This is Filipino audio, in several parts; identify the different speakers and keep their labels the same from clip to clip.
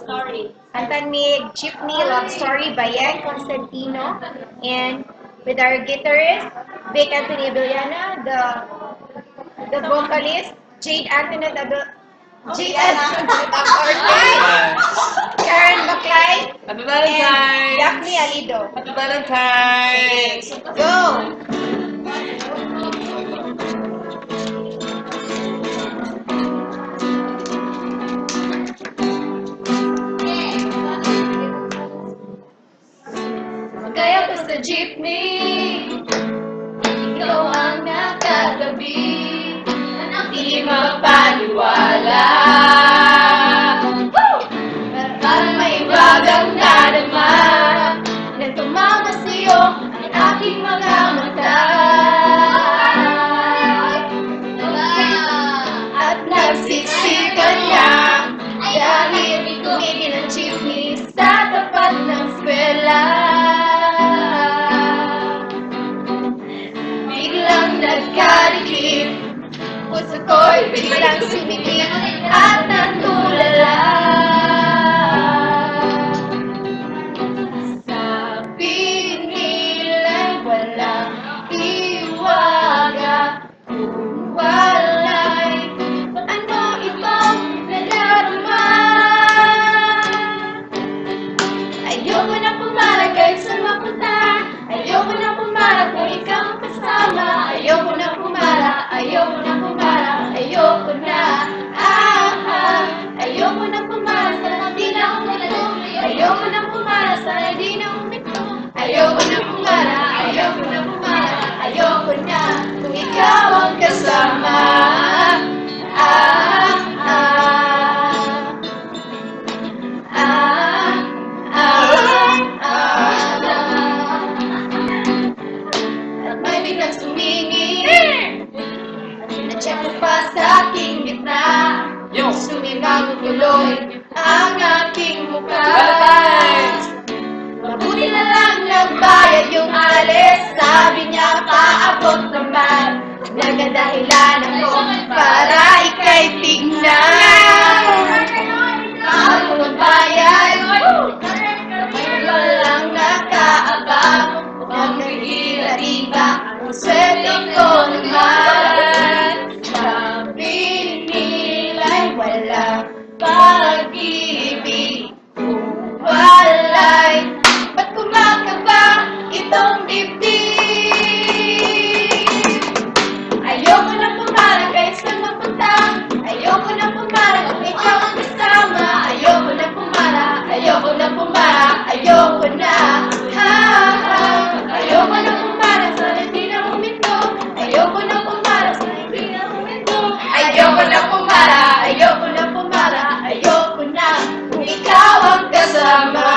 Speaker 1: Kanta ni Jeepney Love Story by Yang Constantino. And with our guitarist, Vic Anthony Villana, the vocalist, Jade Antoinette Jade Antoinette Ortiz, Karen Baclay,
Speaker 2: Happy
Speaker 1: and
Speaker 2: Valentine's!
Speaker 1: Daphne Alido.
Speaker 2: Happy Valentine's!
Speaker 1: Go! Kaya ko sa jeepney, ikaw ang nakatabi, di mapaniwala. Parang may bagang nadama, na tumama sa'yo ang aking mga mata. At nagsiksikan niya, dahil tumigil ang jeepney sa tapat ng eskwela. Biglang nagkalikip, puso ko'y biglang sumikip at natulala. Sabi nila'y walang hiwaga, kung wala'y ano itong nadarama. Ayoko na pumarag kahit saan mapunta, ayoko na pumarag kung ikaw ang kasama. Ayoko na pumara, ayoko na pumara, ayoko na. Ayoko na pumara, sana di na umito. Ayoko na pumara, sana di na umito. Ayoko na pumara, ayoko na pumara, ayoko na kung ikaw ang kasama. At may biglang sumingin, na-check mo pa sa aking gitna.
Speaker 2: Yo!
Speaker 1: Sumimang tuloy ang aking mukha.
Speaker 2: Valentine's!
Speaker 1: Mabuti na lang nagbayad yung alis. Sabi niya paabot naman, nagadahilan ako para ika'y tignan. Bago magbayad, may walang nakaabang, nagkikilariba ang swerte ko naman. Sabi nila'y walang pag-ibig, kung wala'y ba't kumakaba itong dibdib? Ayoko na pumarag kahit saan mapunta, ayoko na pumarag kung ikaw ang kasama. Ayoko na pumara, ayoko na pumara, ayoko na. Ayoko na pumara, sana di na huminto. Ayoko na pumara, sana di na huminto. Ayoko na pumara, ayoko na pumara, ayoko na kung ikaw ang kasama.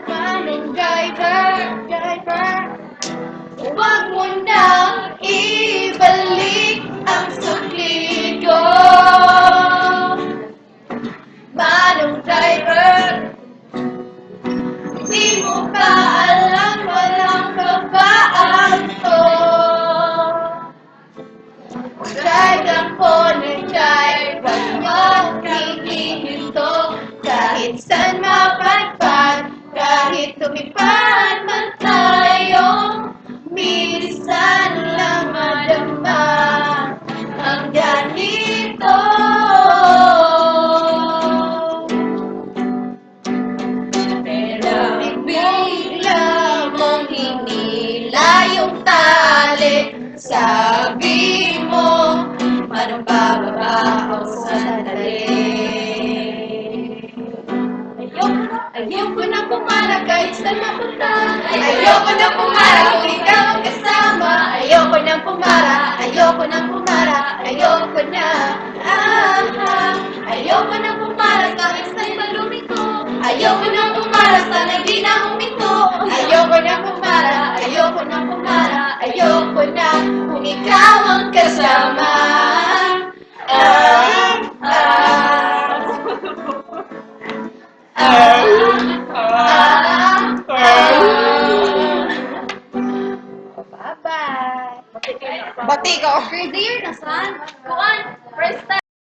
Speaker 1: Manong driver, huwag mo nang ibalik ang sukli ko. Manong driver, di mo ba alam walang babaan to? Drive lang po ng drive, wag mong hihinto. Kahit saan mapadpad, kahit tumipad man tayo, minsan lang madama ang ganito. Pero bigla mong hinila yung tali. Sabi mo, paano bababa ako sandali? Ayoko na pumara kahit saan mapunta, ayoko na pumara kung ikaw ang kasama. Ayoko na pumara, ayoko na pumara, ayoko na. Ayoko na pumara kahit saan malumiko, ayoko na pumara, sana di na huminto. Ayoko na pumara, ayoko na pumara, ayoko na kung ikaw ang kasama. Bati ko. Third year na, son. Kuan, first time.